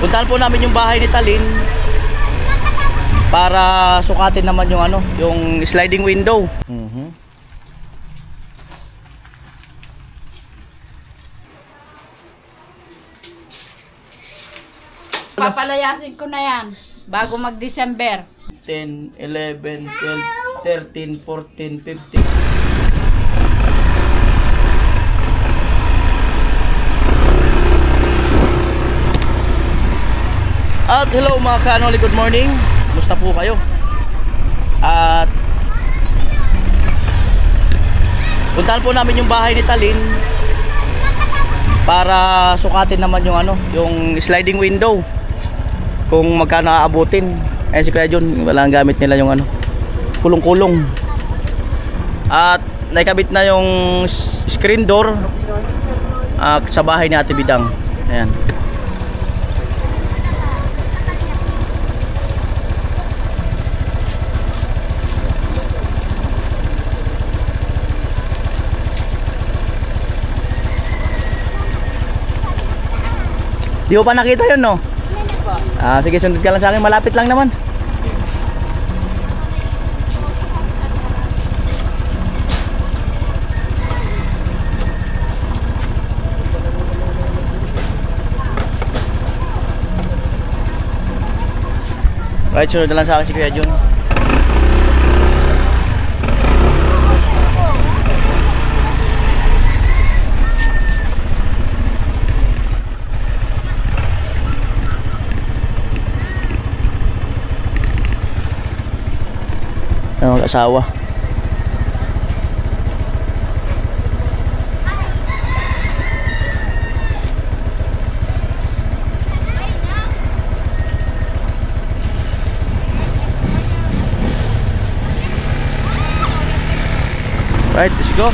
Puntahan po namin yung bahay ni Talin para sukatin naman yung ano, yung sliding window. Papalayasin ko na yan bago mag-December. 10, 11, 12, 13, 14, 15. At hello mga ka-Anoli, good morning. Kumusta po kayo? At puntahan po namin yung bahay ni Talin para sukatin naman yung ano, yung sliding window. Kung magkano aabutin. Eh si Kuya John, wala ang gamit nila yung ano, kulong-kulong. At naikabit na yung screen door sa bahay ni Ate Bidang. Ayan. Di mo pa nakita yun, no? Sige, sundot ka lang sa akin. Malapit lang naman. Right, sunod na lang sa akin si Kuya John. Ang mag-asawa. Right, let's go.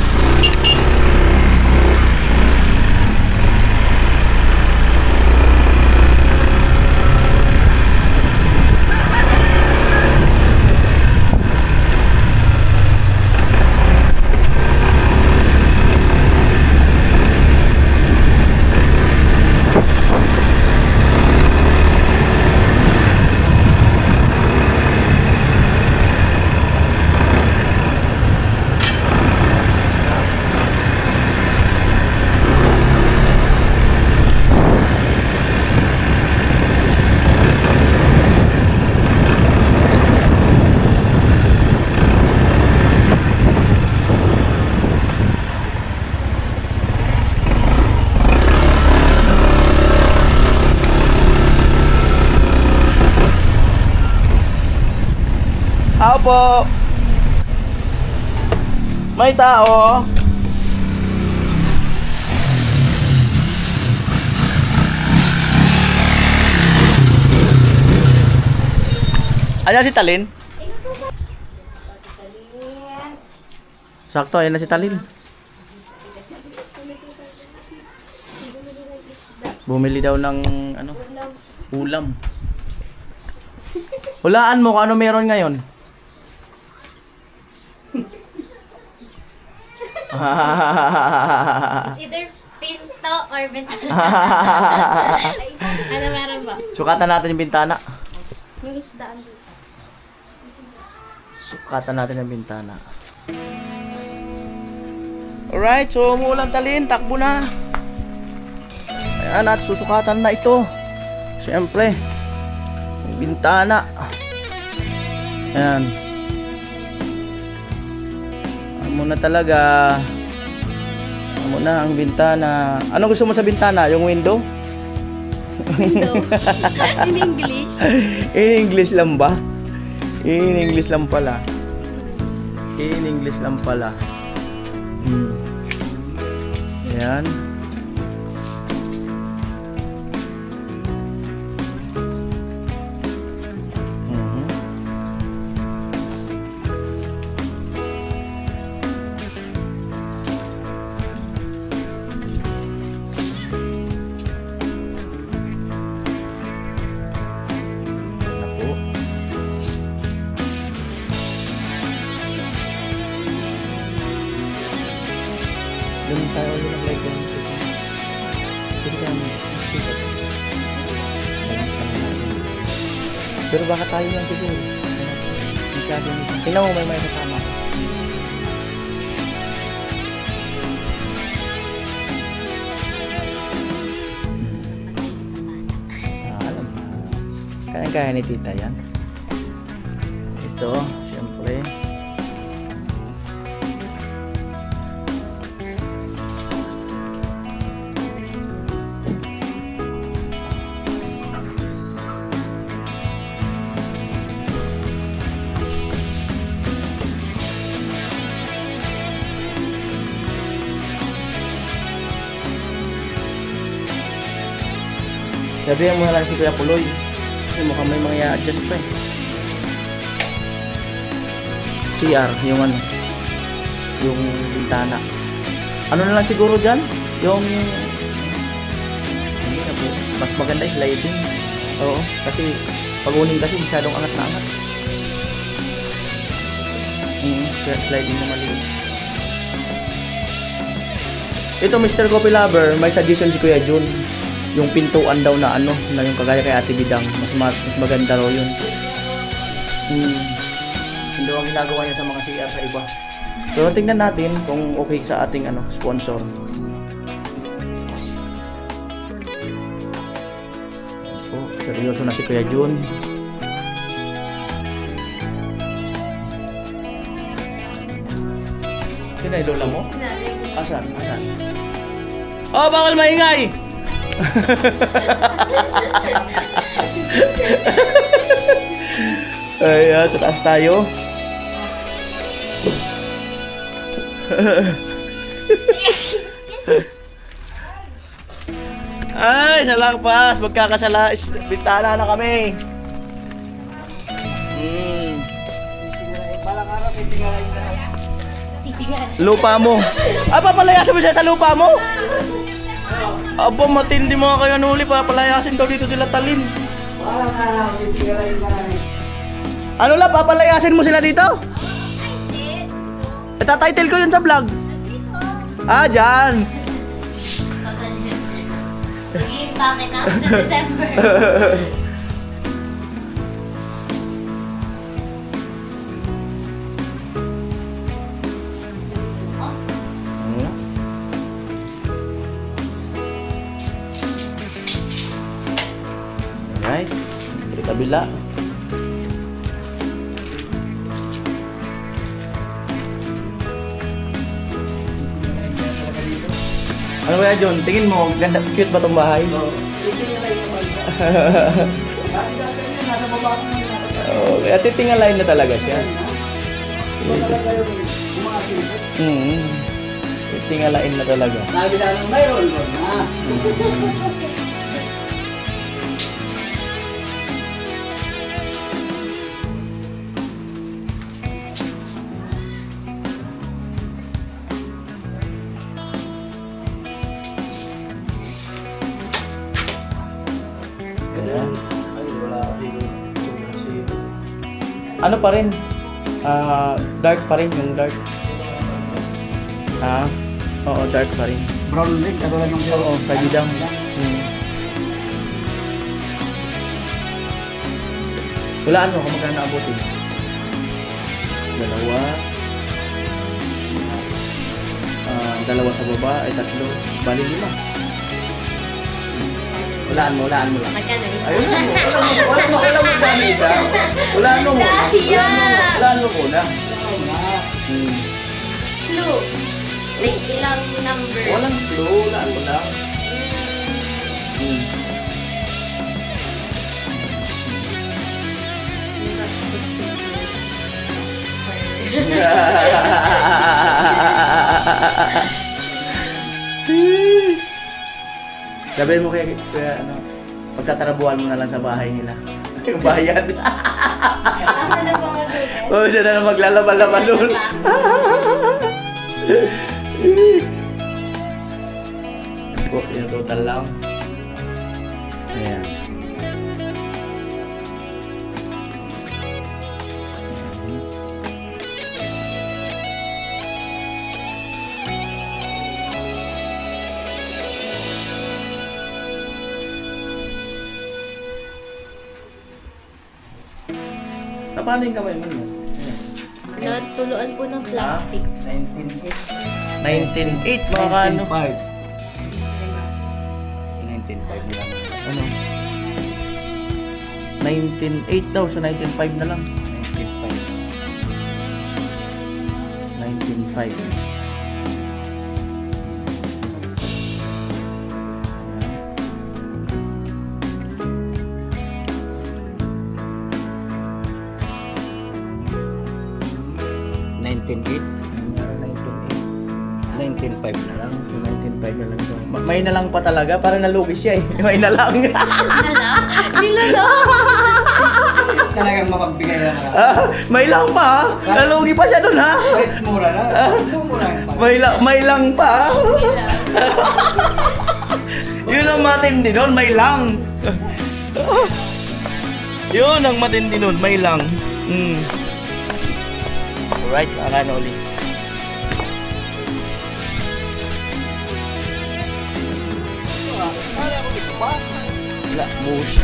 Opo. May tao. Ayan si Talin. Sakto, ayan na si Talin. Bumili daw ng ano, ulam. Hulaan mo kung ano meron ngayon. It's either pinto or bintana. Ano meron ba? Sukatan natin yung bintana. Yung isdaan dito. Sukatan natin yung bintana. Alright, so umuulan Talin, takbo na. Ayan, at susukatan na ito. Siyempre, yung bintana. Ayan. Muna talaga. Muna ang bintana. Ano gusto mo sa bintana? Yung window? Window. In English. In English lang ba? In English lang pala. In English lang pala. Ayan. Doon tayo ulit ng light. Pero baka tayo lang siguro. May klase nito. Tingnan mo, may kasama. Alam mo. Kaya ni tita yan. Ito, syempre. Sabihan mo na lang si Kuya Puloy. Kasi mukhang may mga i-adjust pa eh. CR, yung ano. Yung bintana. Ano na lang siguro dyan? Yung... Hindi na po. Mas maganda yung lighting. Oo. Kasi pag-uning kasi masyadong angat na angat. Kaya sliding na maliit. Ito Mr. Coffee Lover, may suggestion si Kuya Jun. Yung pintuan daw na ano, na yung kagaya kay Ate Bidang, mas maganda raw yun. Yun daw ang ginagawa niya sa mga CR sa iba. Pero tingnan natin kung okay sa ating ano, sponsor. Oh, seryoso na si Kuya Jun. Sino yung lola mo? Asan? Asan? Oh, bakal maingay! Ay, sa taas tayo. Ay, sa lakpas, magkakasala, bintana na kami. Lupa mo. Ah, papalayasin mo siya sa lupa mo? Aba, matindi mga kayo nuli, papalayasin daw dito sila Talin. Ano lang, papalayasin mo sila dito? Itatitle ko yun sa vlog. Ah, dyan. Naging bakit na sa December. Alright, dari kabila. Ano kaya John? Tingin mo, ganda, cute ba tong bahay? Oh, kaya titingalain na talaga siya. Titingalain na talaga. Nabila ng mayroon mo na. Ano pa rin? Dark pa rin yung dark. Oo, dark pa rin. Brown leg, ano lang yung Oo, kagidang. Walaan mo kung magkano naabutin. Dalawa sa baba ay tatlo. Bali 5. Walaan mo lang. Magkano isa? Ayun mo. Wala mo dami isa. Walaan mo muna. Walaan mo muna. Clue. Like ilang number? Walang clue. Walaan mo lang. Sabihin mo kaya ano, pagtatarabuhan mo na lang sa bahay nila. Yung bayan. Ako na po mag-ulit. Oo, siya na maglalaban-laban doon. Yung total lang. Ayan. paano yung kamay mo yun? Yes. Natuluan po ng plastic. 19.8 mga kano. 19.5 lang. Ano? 19.8 daw, so 19.5 na lang. 19.5. $19.8. 19.5 na lang. So 19.5 na lang daw. May na lang pa talaga, parang nalugi siya eh. May na lang. Talagang mapagbigay lang na. May lang pa. Nalugi pa siya dun ha. Kahit mura na. Mura lang. May lang pa. Yun ang matindi nun, may lang. Yun ang matindi nun, may lang. Alright, makakano ulit. Wala, buhos.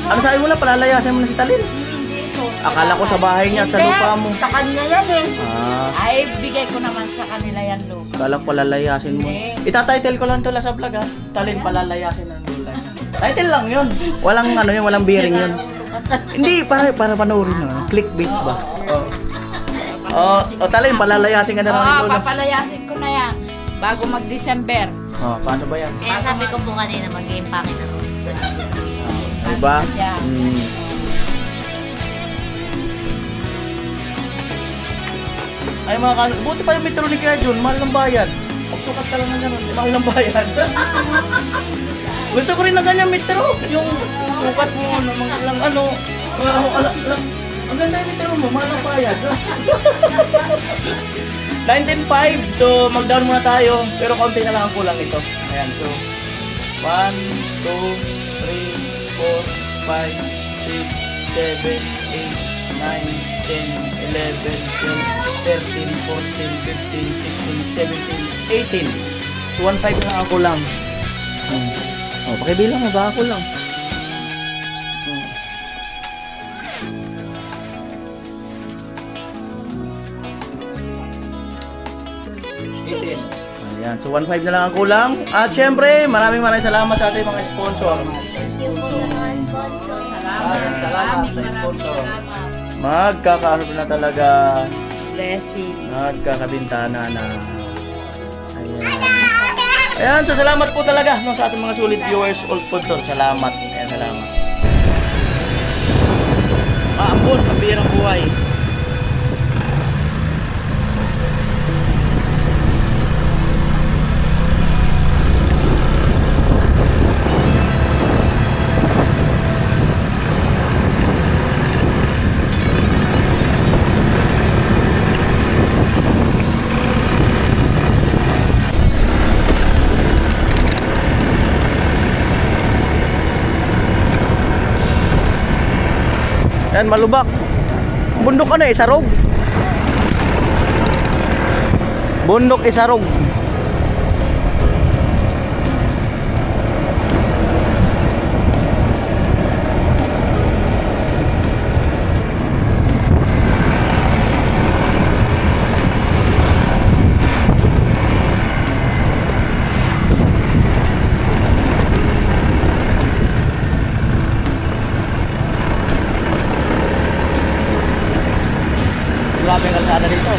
Ano sabi mo na, palalayasin mo na si Talin? Dito. Akala ko sa bahay niya at sa Hindi, lupa mo. Sa kanya yan eh. Ah, Ay, bigay ko naman sa kanila yan lupa. akala ko palalayasin mo. Hindi. Itatitle ko lang to sa vlog ha. Talin, palalayasin ng lula. Title lang yun. Walang ano yun, walang bearing yun. Hindi, para panoorin na. Clickbait ba? Talin, palalayasin ka na ng Oo, lula. papalayasin ko na yan. Bago mag-December. Paano ba yan? Kaya sabi ko po kanina mag-impake na ako. Diba? Siya. Ay mga buti pa yung metro ni Kuya Jun, mahal ng bayad. Pagsukat ka lang ng gano'n, mahal ng bayad. Gusto ko rin na ganyan metro, yung sukat mo, mga ilang ano, ang ganda yung metro mo, mahal ng bayad. 19.5, so mag-down muna tayo, pero konti na lang ang kulang ito. Ayan, so 1, 2, 3, 4, 5, 6, 7, 8, 9, 10, 11, 12, 13, 14, 15, 16, 17, 18. So 1.5 na lang ang kulang. Pakibilang mo, baka kulang. Ayan, so 1.5 na lang ang kulang. At syempre, maraming salamat sa ating mga sponsor. Thank you po sa mga sponsor. Salamat sa sponsor. Magkakaano na talaga, Blessing. nagkakabintana na. Ayan. Ayan, so salamat po talaga no, sa ating mga sulit viewers, all sponsor. Salamat. Ayan, salamat. Maambon, pambihirang buhay. Yan, malubak. Bundok ano eh, Sarog. Bundok Isarog. Grabe ang kalsada dito.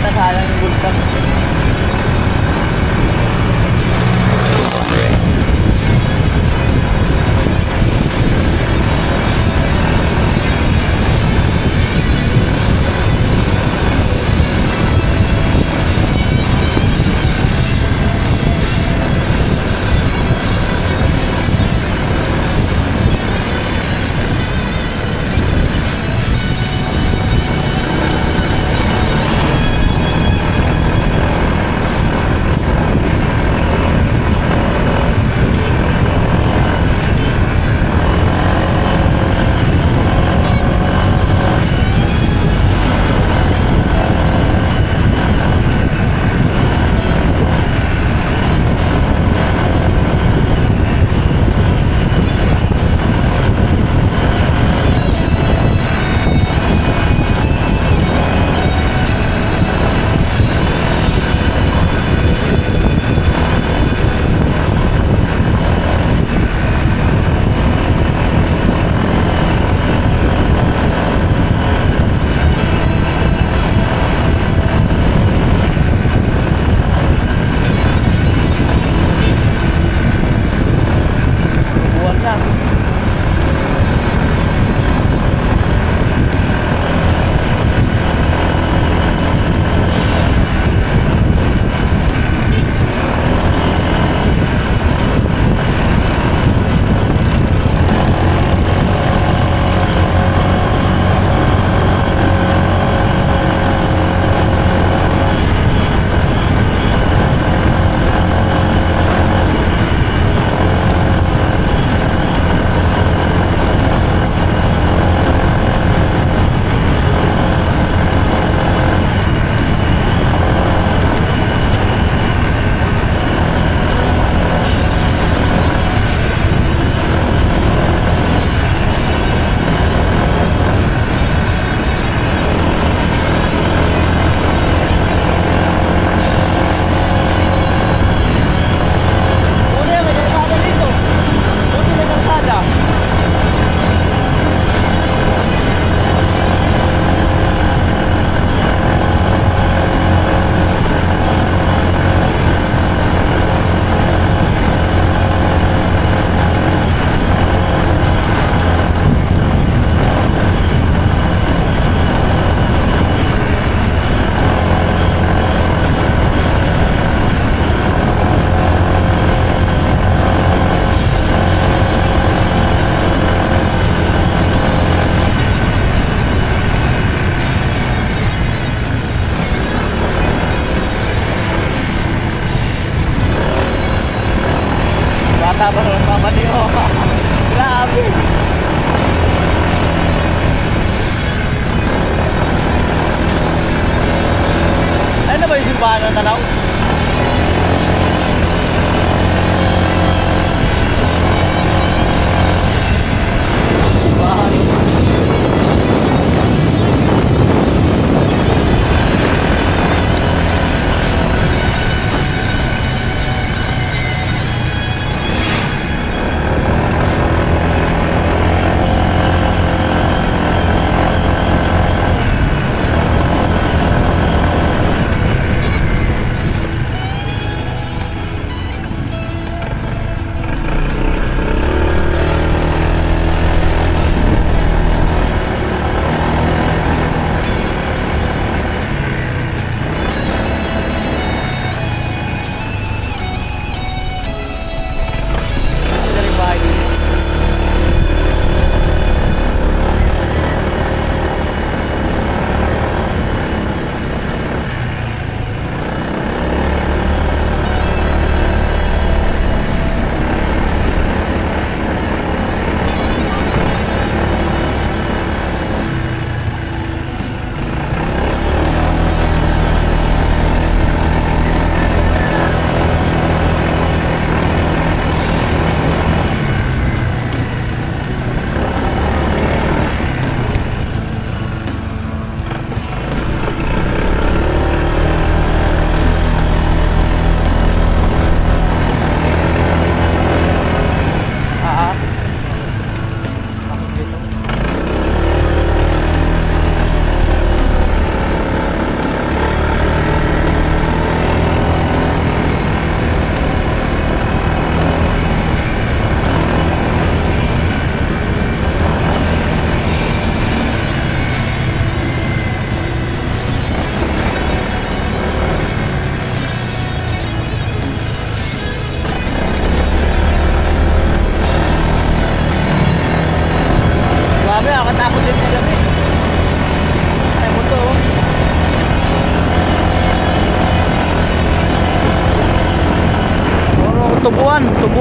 makita sana yung bulkan.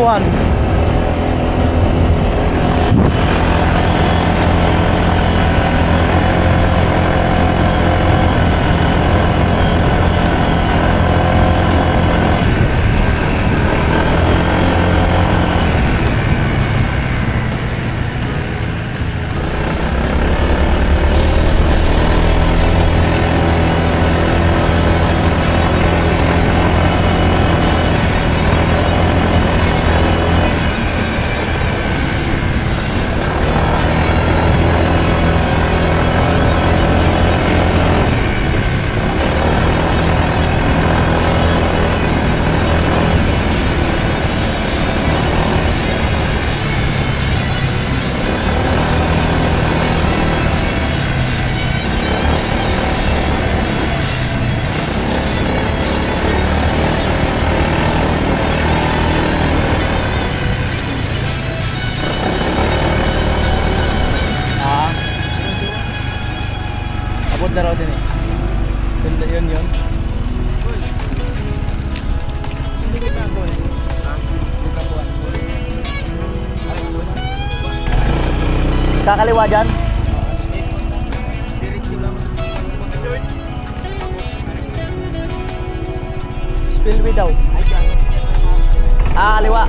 takbuhan. Abot na raw din eh. Yun. Kakaliwa dyan? Spillway daw. Kaliwa.